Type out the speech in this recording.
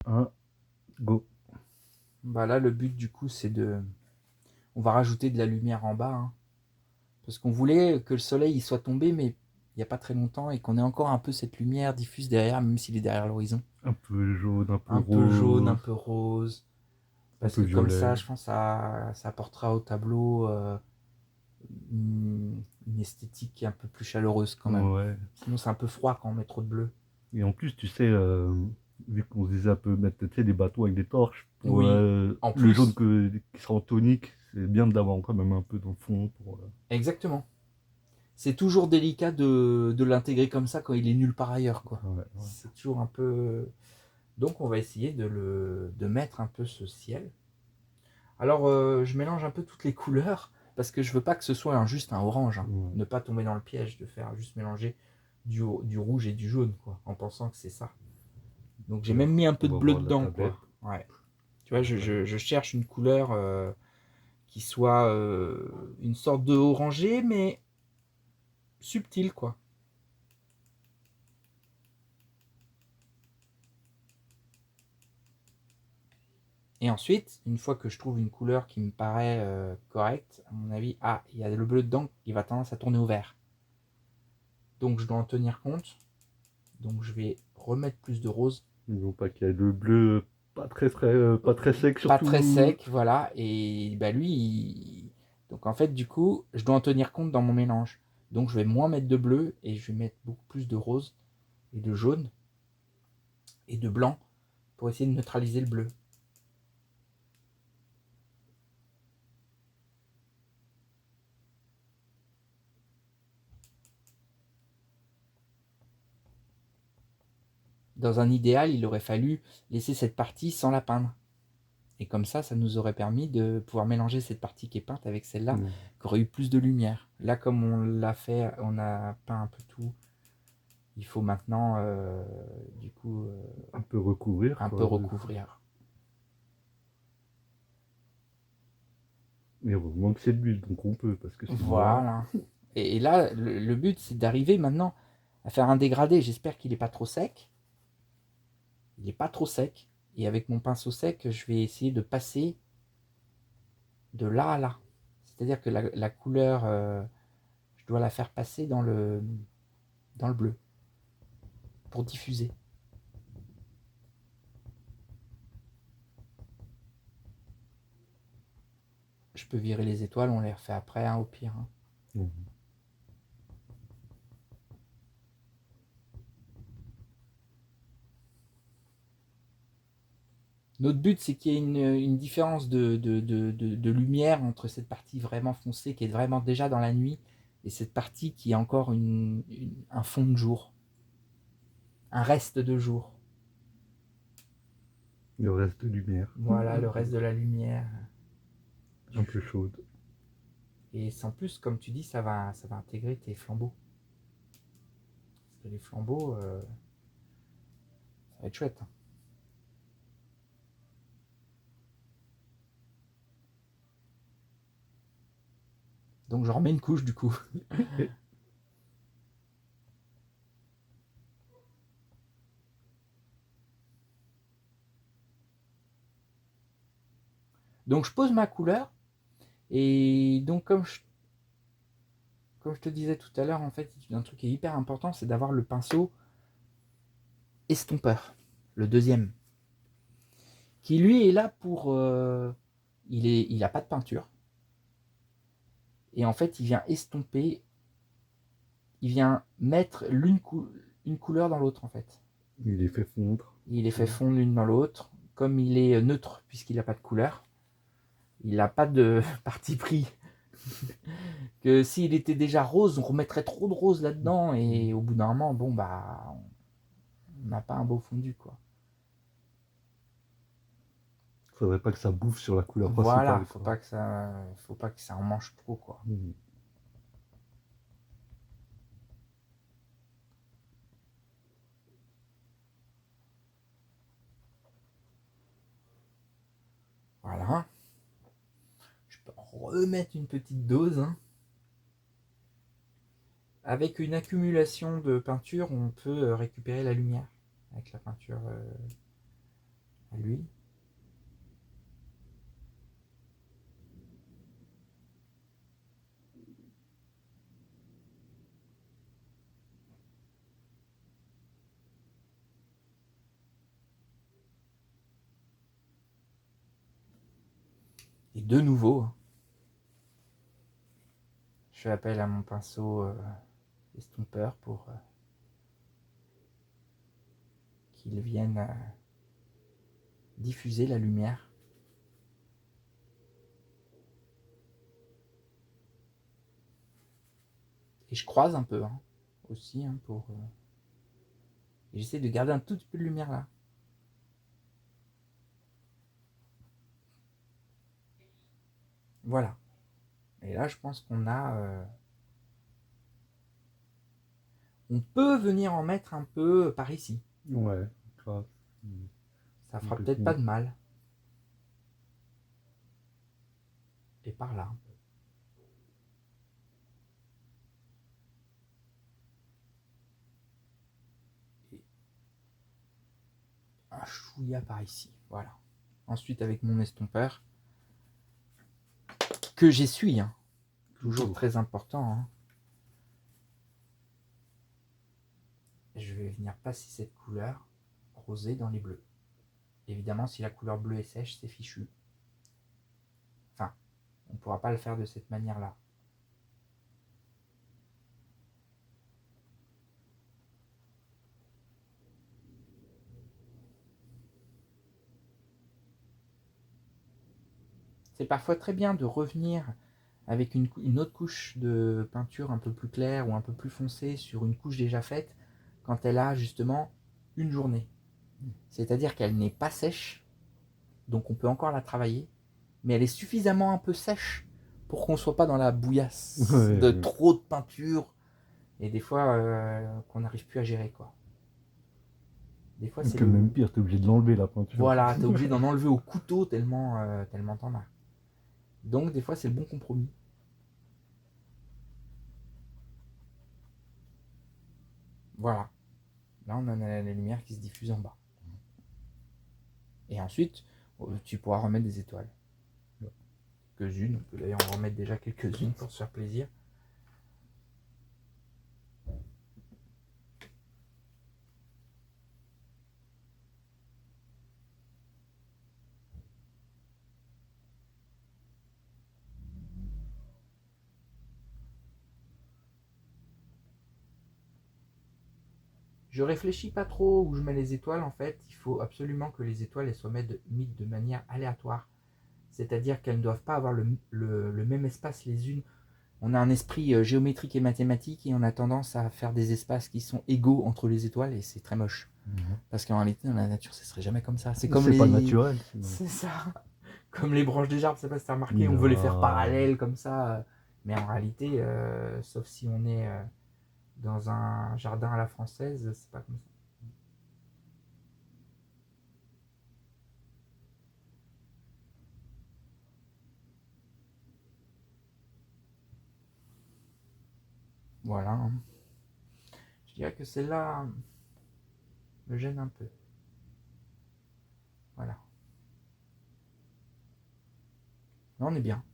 1, go. Bah là, le but du coup, c'est de... On va rajouter de la lumière en bas, hein, parce qu'on voulait que le soleil il soit tombé, mais il n'y a pas très longtemps, et qu'on ait encore un peu cette lumière diffuse derrière, même s'il est derrière l'horizon. Un peu jaune, un peu Un peu jaune, un rose, peu rose. un Parce peu que comme ça, violet. je pense que ça apportera au tableau une esthétique qui est un peu plus chaleureuse quand même. Ouais. Sinon, c'est un peu froid quand on met trop de bleu. Et en plus, tu sais, vu qu'on se disait un peu mettre, tu sais, des bateaux avec des torches, pour Oui, en le jaune plus, qui sera en tonique, c'est bien d'avoir quand même un peu dans le fond. exactement. C'est toujours délicat de l'intégrer comme ça quand il est nulle part ailleurs, quoi. Ouais, ouais. C'est toujours un peu... Donc on va essayer de mettre un peu ce ciel. Alors je mélange un peu toutes les couleurs parce que je veux pas que ce soit juste un orange, hein. Ouais. Ne pas tomber dans le piège de faire juste mélanger du rouge et du jaune, quoi, en pensant que c'est ça. Donc j'ai même Alors, mis un peu on de va bleu voir la dedans, tablette. quoi. Ouais. Tu vois, je cherche une couleur qui soit une sorte de orangé, mais subtil, quoi. Et ensuite, une fois que je trouve une couleur qui me paraît correcte, à mon avis, ah, il y a le bleu dedans, il va tendance à tourner au vert. Donc je dois en tenir compte. Donc je vais remettre plus de rose. Non pas qu'il y ait le bleu pas très frais, pas très sec Pas très surtout. sec, voilà. Et bah lui, donc en fait, du coup, je dois en tenir compte dans mon mélange. Donc je vais moins mettre de bleu et je vais mettre beaucoup plus de rose et de jaune et de blanc pour essayer de neutraliser le bleu. Dans un idéal, il aurait fallu laisser cette partie sans la peindre. Et comme ça nous aurait permis de pouvoir mélanger cette partie qui est peinte avec celle-là, Mm. qui aurait eu plus de lumière. Là, comme on l'a fait, on a peint un peu tout. Il faut maintenant, du coup, Un peu recouvrir, un peu quoi. recouvrir. Mais heureusement que c'est de l'huile, donc on peut, parce que sinon là. Voilà. Et là, le but, c'est d'arriver maintenant à faire un dégradé. J'espère qu'il n'est pas trop sec. Il n'est pas trop sec. Et avec mon pinceau sec, je vais essayer de passer de là à là. C'est-à-dire que la couleur, je dois la faire passer dans le bleu pour diffuser. Je peux virer les étoiles, on les refait après, hein, au pire, hein. Mm. Notre but, c'est qu'il y ait une différence de lumière entre cette partie vraiment foncée, qui est vraiment déjà dans la nuit, et cette partie qui est encore un fond de jour, un reste de jour. Le reste de lumière. Voilà, le reste de la lumière. Un peu chaude. Et sans plus, comme tu dis, ça va intégrer tes flambeaux. Parce que les flambeaux, ça va être chouette, hein. Donc je remets une couche du coup. Et Donc je pose ma couleur. Et donc comme je te disais tout à l'heure, en fait, un truc qui est hyper important, c'est d'avoir le pinceau estompeur, le deuxième, qui lui est là pour... il a pas de peinture. Et en fait, il vient estomper, il vient mettre une couleur dans l'autre, en fait. il les fait fondre. Il les fait fondre l'une dans l'autre. Comme il est neutre, puisqu'il n'a pas de couleur, il n'a pas de parti pris. Que s'il était déjà rose, on remettrait trop de rose là-dedans, et au bout d'un moment, bon, bah, on n'a pas un beau fondu, quoi. Faudrait pas que ça bouffe sur la couleur Voilà, principale, quoi. faut pas que ça en mange trop, quoi. Mm. Voilà. Je peux en remettre une petite dose, hein. Avec une accumulation de peinture, on peut récupérer la lumière avec la peinture Et de nouveau, je fais appel à mon pinceau estompeur pour qu'il vienne diffuser la lumière. Et je croise un peu aussi pour. Et j'essaie de garder un tout petit peu de lumière là. Voilà. Et là, je pense qu'on a. On peut venir en mettre un peu par ici. Ouais, grave. Ça fera peut-être pas de mal. Et par là. Et un chouïa par ici. Voilà. Ensuite, avec mon estompeur, que j'essuie. Toujours très important. Je vais venir passer cette couleur rosée dans les bleus. Évidemment, si la couleur bleue est sèche, c'est fichu. Enfin, on ne pourra pas le faire de cette manière-là. C'est parfois très bien de revenir avec une autre couche de peinture un peu plus claire ou un peu plus foncée sur une couche déjà faite quand elle a justement une journée. C'est-à-dire qu'elle n'est pas sèche, donc on peut encore la travailler, mais elle est suffisamment un peu sèche pour qu'on ne soit pas dans la bouillasse de trop de peinture et des fois qu'on n'arrive plus à gérer quoi. Des fois c'est même pire, t'es obligé de l'enlever la peinture. Voilà, t'es obligé d'en enlever au couteau tellement t'en as. Donc des fois c'est le bon compromis. Voilà. Là on a la lumière qui se diffuse en bas. Et ensuite tu pourras remettre des étoiles. Quelques-unes, on peut d'ailleurs en remettre déjà quelques-unes pour se faire plaisir. Je réfléchis pas trop où je mets les étoiles en fait. Il faut absolument que les étoiles elles soient mises de manière aléatoire. C'est-à-dire qu'elles ne doivent pas avoir le même espace les unes. On a un esprit géométrique et mathématique et on a tendance à faire des espaces qui sont égaux entre les étoiles et c'est très moche. Parce qu'en réalité, dans la nature, ce serait jamais comme ça. C'est comme pas naturel. C'est ça. Comme les branches des arbres, c'est pas si t'as remarqué, on veut les faire parallèles comme ça. Mais en réalité, sauf si on est dans un jardin à la française, c'est pas comme ça. Voilà. Je dirais que celle-là me gêne un peu. Voilà. Là, on est bien.